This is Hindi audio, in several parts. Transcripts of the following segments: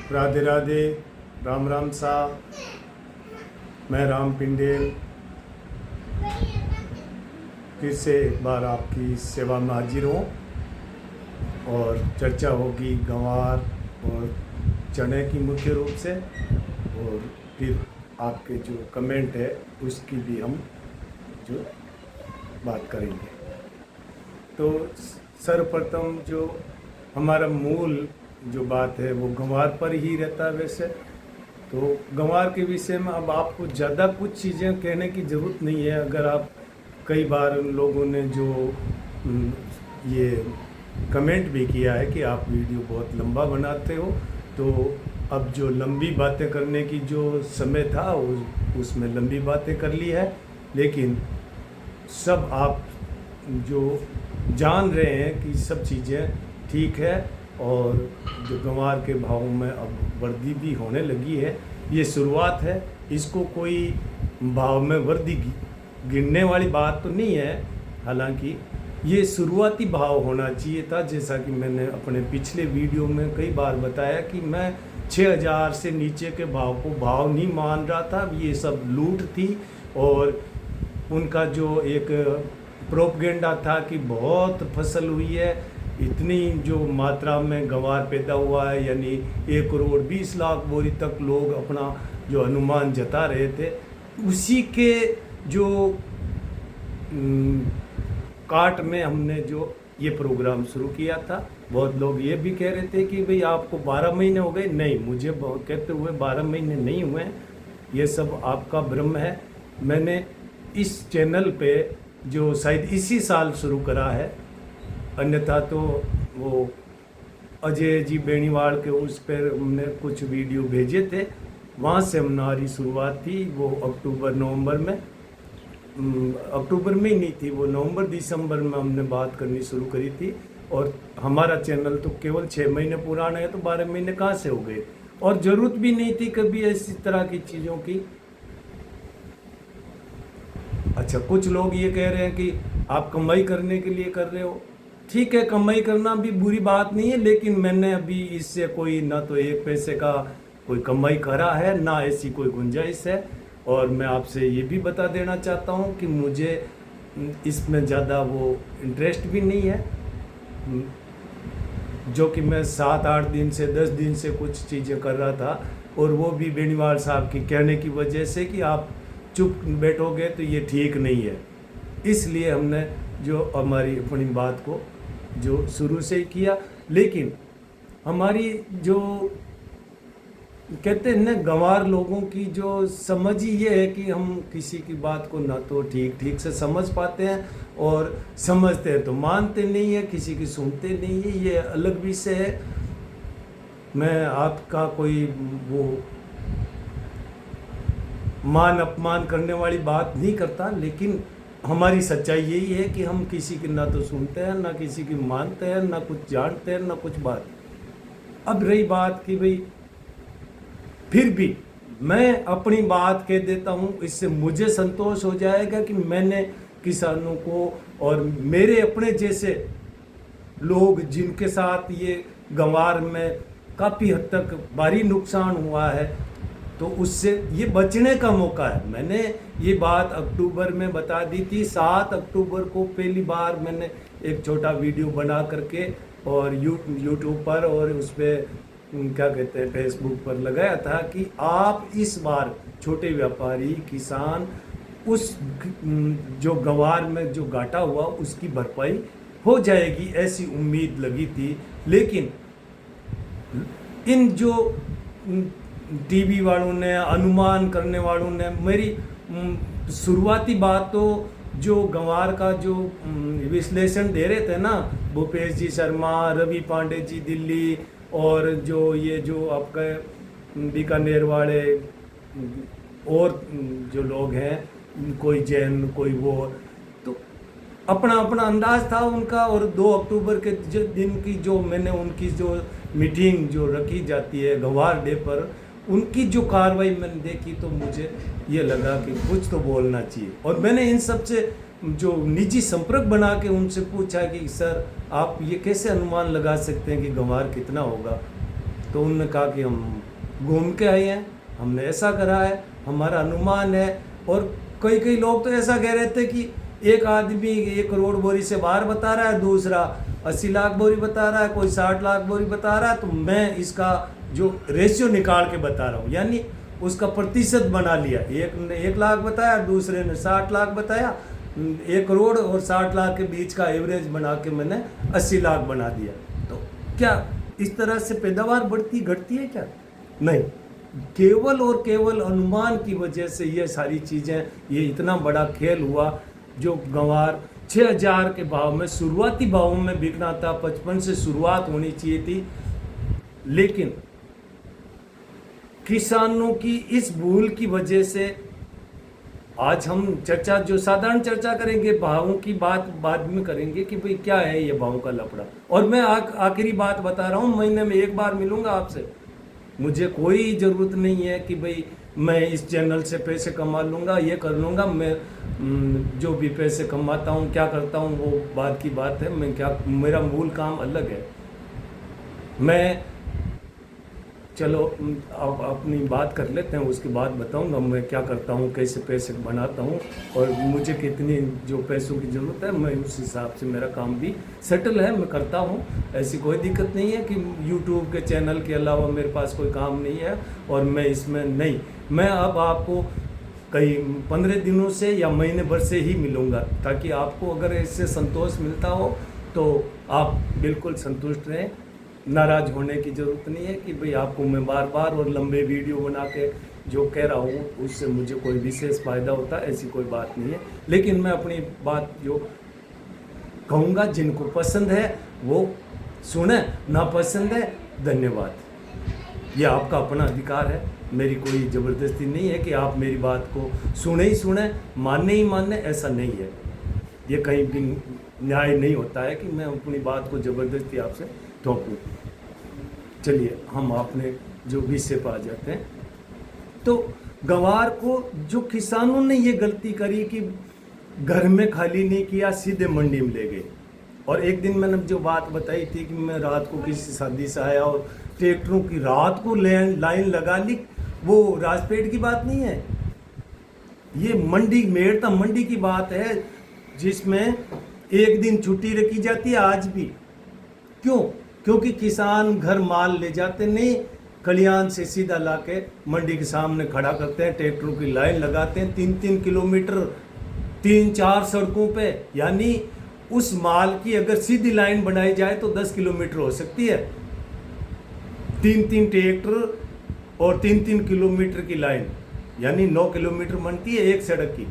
राधे राधे, राम राम सा। मैं राम पिंडेल फिर से एक बार आपकी सेवा में हाजिर हूँ और चर्चा होगी गंवार और चने की मुख्य रूप से, और फिर आपके जो कमेंट है उसकी भी हम जो बात करेंगे। तो सर्वप्रथम जो हमारा मूल जो बात है वो गंवार पर ही रहता है। वैसे तो गंवार के विषय में अब आपको ज़्यादा कुछ चीज़ें कहने की ज़रूरत नहीं है। अगर आप कई बार उन लोगों ने जो ये कमेंट भी किया है कि आप वीडियो बहुत लंबा बनाते हो, तो अब जो लंबी बातें करने की जो समय था उसमें लंबी बातें कर ली है, लेकिन सब आप जो जान रहे हैं कि सब चीज़ें ठीक है। और जो गंवार के भाव में अब वृद्धि भी होने लगी है, ये शुरुआत है। इसको कोई भाव में वृद्धि गिनने वाली बात तो नहीं है, हालांकि ये शुरुआती भाव होना चाहिए था। जैसा कि मैंने अपने पिछले वीडियो में कई बार बताया कि मैं 6000 से नीचे के भाव को भाव नहीं मान रहा था। ये सब लूट थी और उनका जो एक प्रोपगेंडा था कि बहुत फसल हुई है, इतनी जो मात्रा में गंवार पैदा हुआ है, यानी 1,20,00,000 बोरी तक लोग अपना जो अनुमान जता रहे थे, उसी के जो काट में हमने जो ये प्रोग्राम शुरू किया था। बहुत लोग ये भी कह रहे थे कि भाई आपको 12 महीने हो गए। नहीं, मुझे कहते हुए 12 महीने नहीं हुए हैं, ये सब आपका भ्रम है। मैंने इस चैनल पे जो शायद इसी साल शुरू करा है, अन्यथा तो वो अजय जी बेनीवाल के उस पर हमने कुछ वीडियो भेजे थे, वहाँ से हमारी शुरुआत थी। वो अक्टूबर नवंबर में, अक्टूबर में ही नहीं थी वो, नवंबर दिसंबर में हमने बात करनी शुरू करी थी। और हमारा चैनल तो केवल 6 महीने पुराना है, तो 12 महीने कहाँ से हो गए। और ज़रूरत भी नहीं थी कभी ऐसी तरह की चीज़ों की। अच्छा, कुछ लोग ये कह रहे हैं कि आप कमाई करने के लिए कर रहे हो। ठीक है, कमाई करना भी बुरी बात नहीं है, लेकिन मैंने अभी इससे कोई ना तो एक पैसे का कोई कमाई करा है, ना ऐसी कोई गुंजाइश है। और मैं आपसे ये भी बता देना चाहता हूँ कि मुझे इसमें ज़्यादा वो इंटरेस्ट भी नहीं है, जो कि मैं 7-8 दिन से 10 दिन से कुछ चीज़ें कर रहा था, और वो भी बेनीवाल साहब की कहने की वजह से कि आप चुप बैठोगे तो ये ठीक नहीं है। इसलिए हमने जो हमारी अपनी बात को जो शुरू से ही किया। लेकिन हमारी जो कहते हैं ना, गंवार लोगों की जो समझ ही ये है कि हम किसी की बात को ना तो ठीक से समझ पाते हैं, और समझते हैं तो मानते नहीं है, किसी की सुनते नहीं है। ये अलग विषय है। मैं आपका कोई वो मान अपमान करने वाली बात नहीं करता, लेकिन हमारी सच्चाई यही है कि हम किसी की ना तो सुनते हैं, ना किसी की मानते हैं, ना कुछ जानते हैं, ना कुछ बात। अब रही बात कि भाई फिर भी मैं अपनी बात कह देता हूँ, इससे मुझे संतोष हो जाएगा कि मैंने किसानों को और मेरे अपने जैसे लोग जिनके साथ ये गंवार में काफ़ी हद तक भारी नुकसान हुआ है, तो उससे ये बचने का मौका है। मैंने ये बात अक्टूबर में बता दी थी। 7 अक्टूबर को पहली बार मैंने एक छोटा वीडियो बना करके और यूट्यूब पर और उस पर क्या कहते हैं फेसबुक पर लगाया था कि आप इस बार छोटे व्यापारी किसान उस जो गंवार में जो घाटा हुआ उसकी भरपाई हो जाएगी, ऐसी उम्मीद लगी थी। लेकिन इन जो टीवी वालों ने, अनुमान करने वालों ने, मेरी शुरुआती बात तो जो गंवार का जो विश्लेषण दे रहे थे ना, भूपेश जी शर्मा, रवि पांडे जी दिल्ली, और जो ये जो आपका बीकानेर वाले और जो लोग हैं, कोई जैन कोई वो, तो अपना अपना अंदाज था उनका। और 2 अक्टूबर के जो दिन की जो मैंने उनकी जो मीटिंग जो रखी जाती है गंवार डे पर, उनकी जो कार्रवाई मैंने देखी तो मुझे ये लगा कि कुछ तो बोलना चाहिए। और मैंने इन सब से जो निजी संपर्क बना के उनसे पूछा कि सर आप ये कैसे अनुमान लगा सकते हैं कि गंवार कितना होगा। तो उन्होंने कहा कि हम घूम के आए हैं, हमने ऐसा करा है, हमारा अनुमान है। और कई कई लोग तो ऐसा कह रहे थे कि एक आदमी 1 करोड़ बोरी से बाहर बता रहा है, दूसरा 80 लाख बोरी बता रहा है, कोई 60 लाख बोरी बता रहा है, तो मैं इसका जो रेशियो निकाल के बता रहा हूँ, यानी उसका प्रतिशत बना लिया। एक ने 1 लाख बताया, दूसरे ने 60 लाख बताया, 1 करोड़ और 60 लाख के बीच का एवरेज बना के मैंने 80 लाख बना दिया। तो क्या इस तरह से पैदावार बढ़ती घटती है क्या? नहीं, केवल और केवल अनुमान की वजह से ये सारी चीज़ें, ये इतना बड़ा खेल हुआ। जो गंवार 6000 के भाव में, शुरुआती भावों में बिकना था, 55 से शुरुआत होनी चाहिए थी, लेकिन किसानों की इस भूल की वजह से आज हम चर्चा, जो साधारण चर्चा करेंगे, भावों की बात बाद में करेंगे कि भाई क्या है ये भावों का लफड़ा। और मैं आखिरी बात बता रहा हूँ, महीने में 1 बार मिलूंगा आपसे। मुझे कोई ज़रूरत नहीं है कि भाई मैं इस चैनल से पैसे कमा लूँगा, ये कर लूँगा। मैं जो भी पैसे कमाता हूँ, क्या करता हूँ, वो बात की बात है। मेरा मूल काम अलग है। मैं चलो अब अपनी बात कर लेते हैं, उसके बाद बताऊंगा मैं क्या करता हूँ, कैसे पैसे बनाता हूँ और मुझे कितनी जो पैसों की ज़रूरत है, मैं उस हिसाब से, मेरा काम भी सेटल है, मैं करता हूँ। ऐसी कोई दिक्कत नहीं है कि यूट्यूब के चैनल के अलावा मेरे पास कोई काम नहीं है और मैं इसमें नहीं। मैं अब आपको कई 15 दिनों से या महीने भर से ही मिलूँगा, ताकि आपको अगर इससे संतोष मिलता हो तो आप बिल्कुल संतुष्ट रहें। नाराज़ होने की ज़रूरत नहीं है कि भाई आपको मैं बार बार और लंबे वीडियो बना के जो कह रहा हूँ उससे मुझे कोई विशेष फ़ायदा होता है, ऐसी कोई बात नहीं है। लेकिन मैं अपनी बात जो कहूँगा, जिनको पसंद है वो सुने, ना पसंद है धन्यवाद। ये आपका अपना अधिकार है, मेरी कोई ज़बरदस्ती नहीं है कि आप मेरी बात को सुने ही सुने, माने ही माने, ऐसा नहीं है। ये कहीं भी न्याय नहीं होता है कि मैं अपनी बात को ज़बरदस्ती आपसे थोपूँ। चलिए हम आपने जो विषय पर आ जाते हैं। तो गंवार को जो किसानों ने ये गलती करी कि घर में खाली नहीं किया, सीधे मंडी में ले गए। और एक दिन मैंने जो बात बताई थी कि मैं रात को किसी शादी से आया और ट्रैक्टरों की रात को लाइन लगा ली, वो राजपेट की बात नहीं है, ये मंडी, मेड़ता मंडी की बात है, जिसमें एक दिन छुट्टी रखी जाती है आज भी। क्यों? क्योंकि किसान घर माल ले जाते नहीं, कलियान से सीधा लाके मंडी के सामने खड़ा करते हैं, ट्रैक्टरों की लाइन लगाते हैं 3-3 किलोमीटर 3-4 सड़कों पे। यानी उस माल की अगर सीधी लाइन बनाई जाए तो 10 किलोमीटर हो सकती है। 3-3 ट्रैक्टर और 3-3 किलोमीटर की लाइन, यानी 9 किलोमीटर बनती है एक सड़क की।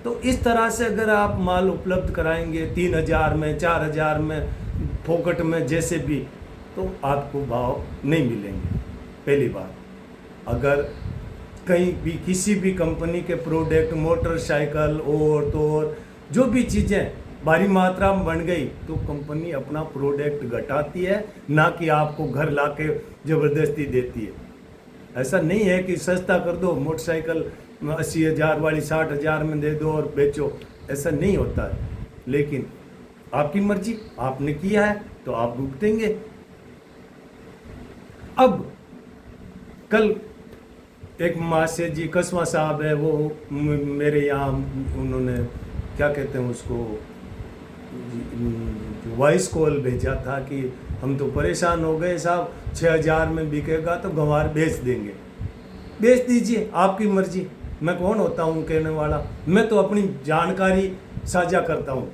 तो इस तरह से अगर आप माल उपलब्ध कराएंगे 3000 में, 4000 में, फोकट में, जैसे भी, तो आपको भाव नहीं मिलेंगे। पहली बात, अगर कहीं भी किसी भी कंपनी के प्रोडक्ट, मोटरसाइकिल और तो और जो भी चीज़ें भारी मात्रा में बन गई तो कंपनी अपना प्रोडक्ट घटाती है, ना कि आपको घर लाके ज़बरदस्ती देती है। ऐसा नहीं है कि सस्ता कर दो, मोटरसाइकिल 80,000 वाली 60,000 में दे दो और बेचो, ऐसा नहीं होता है। लेकिन आपकी मर्जी, आपने किया है तो आप भुगतेंगे। अब कल एक मासे जी कसवा साहब है, वो मेरे यहाँ, उन्होंने क्या कहते हैं उसको, वॉइस कॉल भेजा था कि हम तो परेशान हो गए साहब, 6000 में बिकेगा तो गंवार बेच देंगे। बेच दीजिए, आपकी मर्जी। मैं कौन होता हूँ कहने वाला? मैं तो अपनी जानकारी साझा करता हूँ।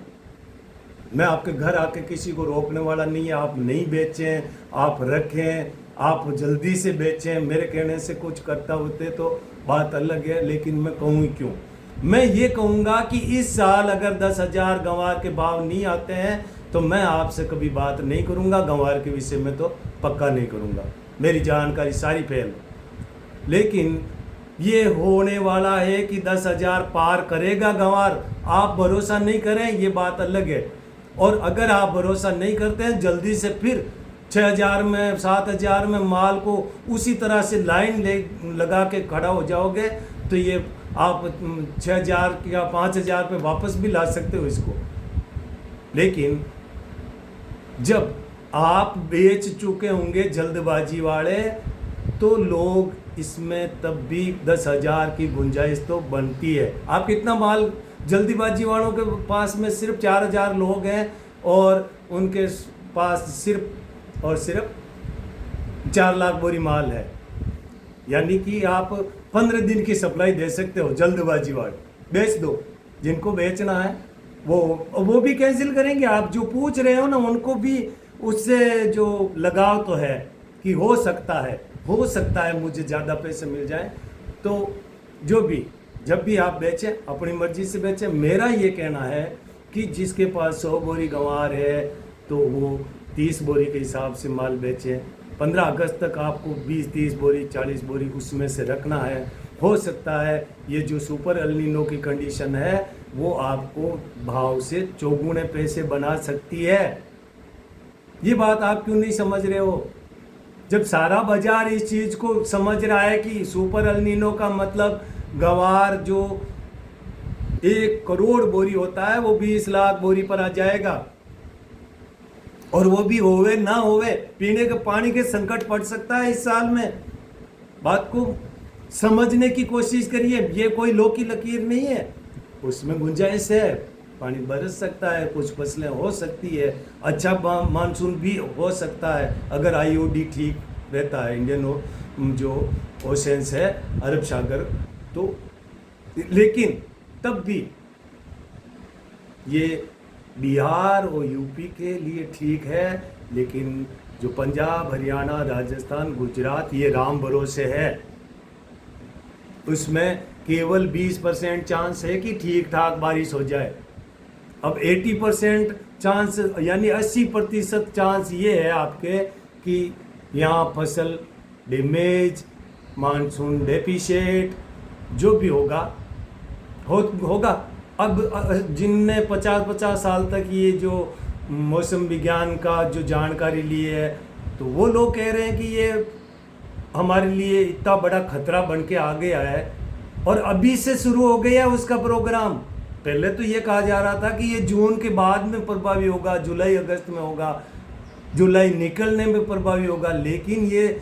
मैं आपके घर आके किसी को रोकने वाला नहीं है। आप नहीं बेचें, आप रखें, आप जल्दी से बेचें। मेरे कहने से कुछ करता होते तो बात अलग है, लेकिन मैं कहूँ ही क्यों? मैं ये कहूँगा कि इस साल अगर 10,000 गंवार के भाव नहीं आते हैं तो मैं आपसे कभी बात नहीं करूँगा, गंवार के विषय में तो पक्का नहीं करूँगा। मेरी जानकारी सारी फैल। लेकिन ये होने वाला है कि 10,000 पार करेगा गंवार, आप भरोसा नहीं करें, ये बात अलग है। और अगर आप भरोसा नहीं करते हैं, जल्दी से फिर 6,000 में, 7,000 में माल को उसी तरह से लाइन लगा के खड़ा हो जाओगे तो ये आप 6,000 या 5,000 पे वापस भी ला सकते हो इसको। लेकिन जब आप बेच चुके होंगे जल्दबाजी वाले, तो लोग इसमें तब भी 10,000 की गुंजाइश तो बनती है। आप कितना माल, जल्दीबाजी वालों के पास में सिर्फ 4,000 लोग हैं और उनके पास सिर्फ और सिर्फ 4 लाख बोरी माल है, यानी कि आप 15 दिन की सप्लाई दे सकते हो। जल्दबाजी वाले बेच दो, जिनको बेचना है वो भी कैंसिल करेंगे। आप जो पूछ रहे हो ना, उनको भी उससे जो लगाव तो है कि हो सकता है मुझे ज़्यादा पैसे मिल जाए। तो जो भी, जब भी आप बेचें अपनी मर्जी से बेचें। मेरा ये कहना है कि जिसके पास 100 बोरी गंवार है तो वो 30 बोरी के हिसाब से माल बेचें। 15 अगस्त तक आपको 20-30 बोरी 40 बोरी उसमें से रखना है। हो सकता है ये जो सुपर एल नीनो की कंडीशन है वो आपको भाव से चौगुने पैसे बना सकती है। ये बात आप क्यों नहीं समझ रहे हो? जब सारा बाजार इस चीज़ को समझ रहा है कि सुपर एल नीनो का मतलब गंवार जो 1 करोड़ बोरी होता है वो 20 लाख बोरी पर आ जाएगा, और वो भी होवे ना होवे, पीने के पानी के संकट पड़ सकता है इस साल में। बात को समझने की कोशिश करिए। ये कोई लौकी लकीर नहीं है, उसमें गुंजाइश है, पानी बरस सकता है, कुछ फसलें हो सकती है, अच्छा मानसून भी हो सकता है अगर आईओडी ठीक रहता है, इंडियन जो ओशंस है अरब सागर। तो लेकिन तब भी ये बिहार और यूपी के लिए ठीक है, लेकिन जो पंजाब, हरियाणा, राजस्थान, गुजरात, ये राम भरोसे है। उसमें केवल 20% चांस है कि ठीक ठाक बारिश हो जाए। अब 80% चांस, यानी 80% चांस ये है आपके कि यहाँ फसल डैमेज, मानसून डेफिशिएट जो भी होगा होगा। अब जिनने 50-50 साल तक ये जो मौसम विज्ञान का जो जानकारी ली है, तो वो लोग कह रहे हैं कि ये हमारे लिए इतना बड़ा खतरा बन के आ गया है और अभी से शुरू हो गया उसका प्रोग्राम। पहले तो ये कहा जा रहा था कि ये जून के बाद में प्रभावी होगा, जुलाई अगस्त में होगा, जुलाई निकलने में प्रभावी होगा। लेकिन ये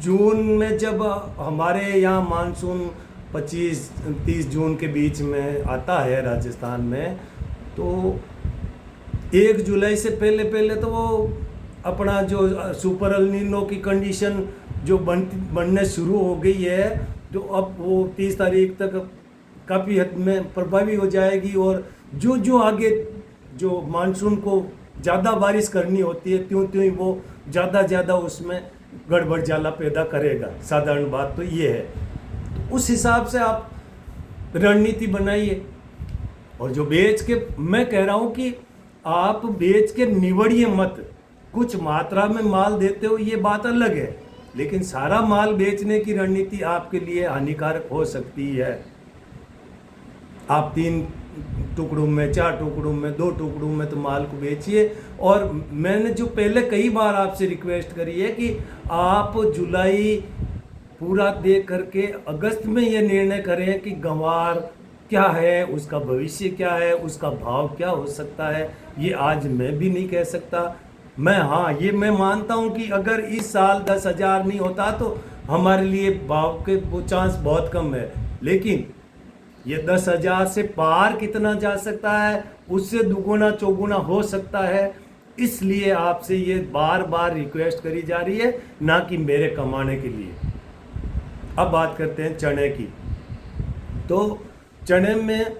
जून में जब हमारे यहाँ मानसून 25-30 जून के बीच में आता है राजस्थान में, तो 1 जुलाई से पहले तो वो अपना जो सुपर एल नीनो की कंडीशन जो बनने शुरू हो गई है, जो अब वो 30 तारीख तक काफ़ी हद में प्रभावी हो जाएगी। और जो आगे जो मानसून को ज़्यादा बारिश करनी होती है, त्यों त्यों ही वो ज़्यादा उसमें गड़बड़ जाला पैदा करेगा। साधारण बात तो ये है। तो उस हिसाब से आप रणनीति बनाइए। और जो बेच के, मैं कह रहा हूँ कि आप बेच के निवड़िए मत। कुछ मात्रा में माल देते हो ये बात अलग है, लेकिन सारा माल बेचने की रणनीति आपके लिए हानिकारक हो सकती है। आप 3 टुकड़ों में, 4 टुकड़ों में, 2 टुकड़ों में तो माल को बेचिए। और मैंने जो पहले कई बार आपसे रिक्वेस्ट करी है कि आप जुलाई पूरा देख करके अगस्त में ये निर्णय करें कि गंवार क्या है, उसका भविष्य क्या है, उसका भाव क्या हो सकता है। ये आज मैं भी नहीं कह सकता। ये मैं मानता हूँ कि अगर इस साल 10,000 नहीं होता तो हमारे लिए भाव के वो चांस बहुत कम है। लेकिन ये 10,000 से पार कितना जा सकता है, उससे दुगुना चौगुना हो सकता है। इसलिए आपसे ये बार बार रिक्वेस्ट करी जा रही है, ना कि मेरे कमाने के लिए। अब बात करते हैं चने की। तो चने में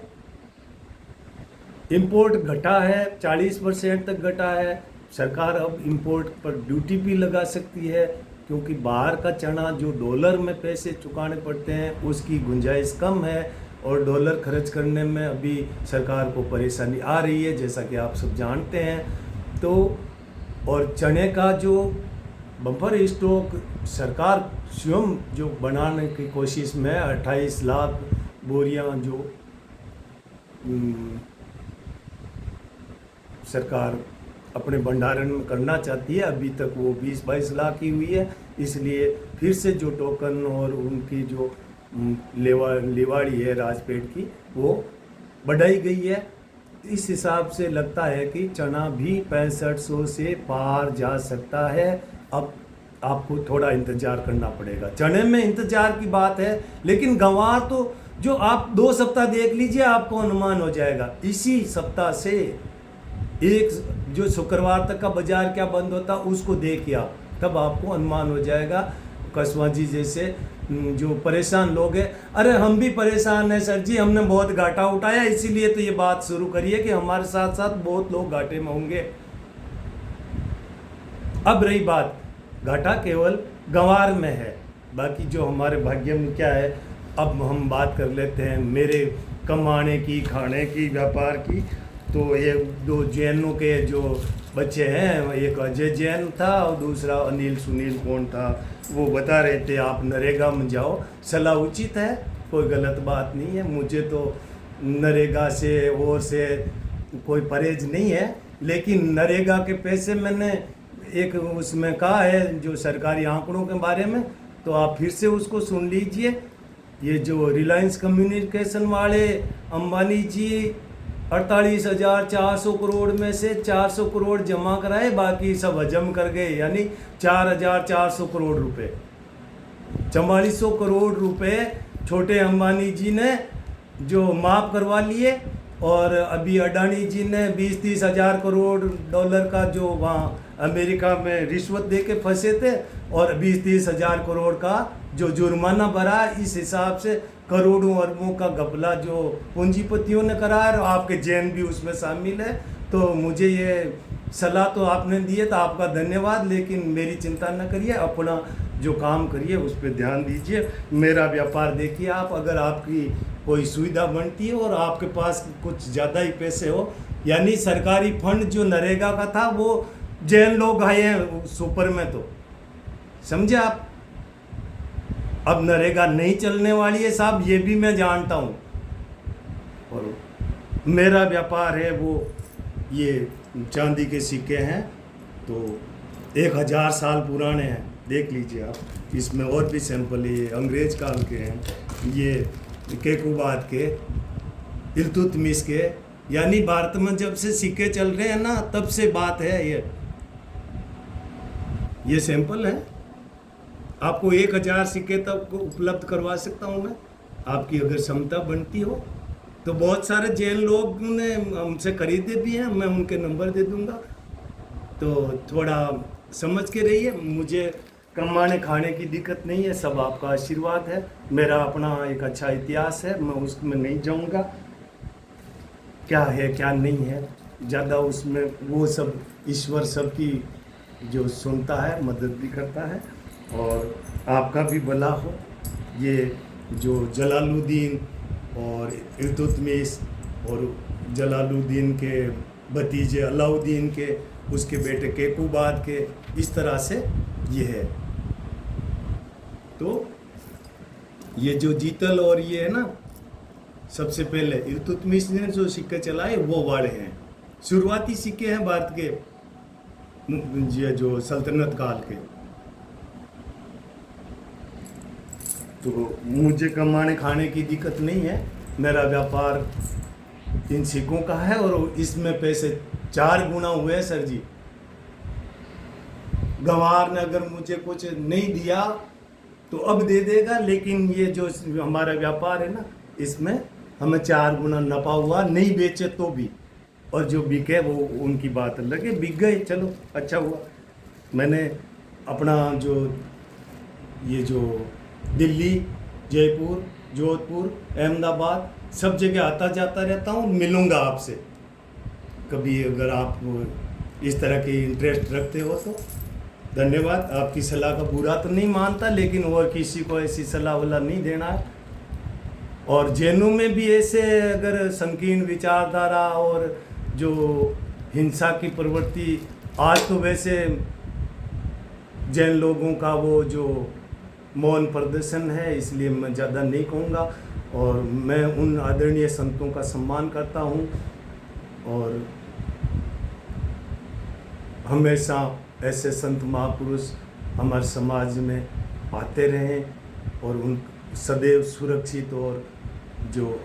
इंपोर्ट घटा है, 40% तक घटा है। सरकार अब इंपोर्ट पर ड्यूटी भी लगा सकती है, क्योंकि बाहर का चना जो डॉलर में पैसे चुकाने पड़ते हैं उसकी गुंजाइश कम है, और डॉलर खर्च करने में अभी सरकार को परेशानी आ रही है, जैसा कि आप सब जानते हैं। तो और चने का जो बम्पर स्टॉक सरकार स्वयं जो बनाने की कोशिश में 28 लाख बोरियां जो सरकार अपने भंडारण में करना चाहती है, अभी तक वो 20-22 लाख ही हुई है। इसलिए फिर से जो टोकन और उनकी जो लिवाड़ी है राजपेट की, वो बढ़ाई गई है। इस हिसाब से लगता है कि चना भी 6500 से पार जा सकता है। अब आपको थोड़ा इंतजार करना पड़ेगा। चने में इंतजार की बात है, लेकिन गंवार तो जो आप 2 सप्ताह देख लीजिए, आपको अनुमान हो जाएगा। इसी सप्ताह से एक जो शुक्रवार तक का बाजार क्या बंद होता उसको देखिए आप, तब आपको अनुमान हो जाएगा। कसवा जी जैसे जो परेशान लोग हैं, अरे हम भी परेशान हैं सर जी, हमने बहुत घाटा उठाया, इसीलिए तो ये बात शुरू करिए कि हमारे साथ साथ बहुत लोग घाटे में होंगे। अब रही बात, घाटा केवल गंवार में है, बाकी जो हमारे भाग्य में क्या है, अब हम बात कर लेते हैं मेरे कमाने की, खाने की, व्यापार की। तो ये 2 जैनों के जो बच्चे हैं, एक अजय जैन था और दूसरा अनिल सुनील कौन था, वो बता रहे थे आप नरेगा में जाओ। सलाह उचित है, कोई गलत बात नहीं है। मुझे तो नरेगा से और से कोई परहेज नहीं है, लेकिन नरेगा के पैसे मैंने एक उसमें कहा है जो सरकारी आंकड़ों के बारे में, तो आप फिर से उसको सुन लीजिए। ये जो रिलायंस कम्युनिकेशन वाले अंबानी जी 48,400 करोड़ में से 400 करोड़ जमा कराए, बाकी सब हजम कर गए, यानी 4,400 करोड़ रुपए। 4400 करोड़ रुपए छोटे अंबानी जी ने जो माफ़ करवा लिए, और अभी अडानी जी ने 20-30 हज़ार करोड़ डॉलर का जो वहाँ अमेरिका में रिश्वत दे के फंसे थे, और 20-30 हज़ार करोड़ का जो जुर्माना भरा। इस हिसाब से करोड़ों अरबों का घपला जो पूंजीपतियों ने करा है, और आपके जैन भी उसमें शामिल है। तो मुझे ये सलाह तो आपने दी है, तो आपका धन्यवाद, लेकिन मेरी चिंता न करिए, अपना जो काम करिए उस पर ध्यान दीजिए। मेरा व्यापार देखिए आप, अगर आपकी कोई सुविधा बनती है और आपके पास कुछ ज़्यादा ही पैसे हो, यानी सरकारी फंड जो नरेगा का था वो जैन लोग आए हैं सुपर में, तो समझे आप। अब नरेगा नहीं चलने वाली है साहब, ये भी मैं जानता हूँ, और मेरा व्यापार है वो ये चांदी के सिक्के हैं, तो 1000 साल पुराने हैं, देख लीजिए आप। इसमें और भी सैंपल ये अंग्रेज काल के हैं, ये केकुबाद के, इल्तुतमिश के, यानी भारत में जब से सिक्के चल रहे हैं ना, तब से बात है। ये सैंपल है, आपको 1000 सिक्के तक उपलब्ध करवा सकता हूँ मैं, आपकी अगर क्षमता बनती हो तो। बहुत सारे जैन लोग ने हमसे खरीदे भी हैं, मैं उनके नंबर दे दूंगा। तो थोड़ा समझ के रहिए, मुझे कमाने खाने की दिक्कत नहीं है, सब आपका आशीर्वाद है। मेरा अपना एक अच्छा इतिहास है, मैं उसमें नहीं जाऊंगा क्या है क्या नहीं है ज़्यादा उसमें, वो सब ईश्वर सबकी जो सुनता है मदद भी करता है, और आपका भी भला हो। ये जो जलालुद्दीन और इल्तुतमिश और जलालुद्दीन के भतीजे अलाउद्दीन के, उसके बेटे केकुबाद के, इस तरह से ये है। तो ये जो जीतल और ये है ना, सबसे पहले इल्तुतमिश ने जो सिक्के चलाए वो वाले हैं, शुरुआती सिक्के हैं भारत के ये जो सल्तनत काल के। तो मुझे कमाने खाने की दिक्कत नहीं है, मेरा व्यापार इन सिक्कों का है, और इसमें पैसे 4 गुना हुए हैं सर जी। गंवार ने अगर मुझे कुछ नहीं दिया तो अब दे देगा, लेकिन ये जो हमारा व्यापार है ना, इसमें हमें 4 गुना नफा हुआ, नहीं बेचे तो भी, और जो बिके वो उनकी बात अलग है, बिक गए, चलो अच्छा हुआ। मैंने अपना जो ये जो दिल्ली, जयपुर, जोधपुर, अहमदाबाद सब जगह आता जाता रहता हूँ, मिलूँगा आपसे कभी अगर आप इस तरह की इंटरेस्ट रखते हो तो। धन्यवाद, आपकी सलाह का बुरा तो नहीं मानता, लेकिन और किसी को ऐसी सलाह वाला नहीं देना है। और जैनों में भी ऐसे अगर संकीर्ण विचारधारा और जो हिंसा की प्रवृत्ति, आज तो वैसे जैन लोगों का वो जो मौन प्रदर्शन है, इसलिए मैं ज़्यादा नहीं कहूँगा, और मैं उन आदरणीय संतों का सम्मान करता हूँ, और हमेशा ऐसे संत महापुरुष हमारे समाज में आते रहें और उन सदैव सुरक्षित और जो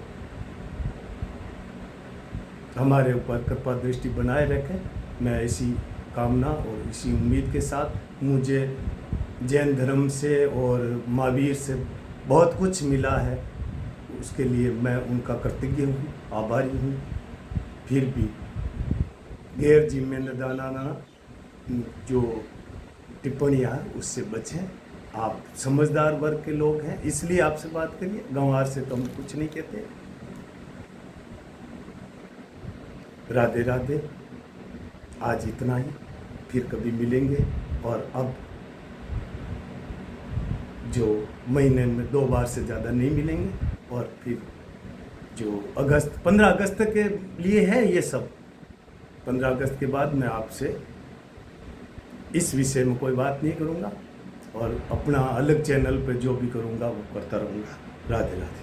हमारे ऊपर कृपा दृष्टि बनाए रखें। मैं इसी कामना और इसी उम्मीद के साथ, मुझे जैन धर्म से और महावीर से बहुत कुछ मिला है, उसके लिए मैं उनका कृतज्ञ हूँ, आभारी हूँ। फिर भी गैर जिम्मेदाराना जो टिप्पणियाँ हैं उससे बचें। आप समझदार वर्ग के लोग हैं, इसलिए आपसे बात करिए, गंवार से तो हम कुछ नहीं कहते। राधे राधे। आज इतना ही, फिर कभी मिलेंगे। और अब जो महीने में 2 बार से ज़्यादा नहीं मिलेंगे। और फिर जो 15 अगस्त के लिए है ये सब, 15 अगस्त के बाद मैं आपसे इस विषय में कोई बात नहीं करूँगा, और अपना अलग चैनल पे जो भी करूँगा वो करता रहूँगा। राधे राधे।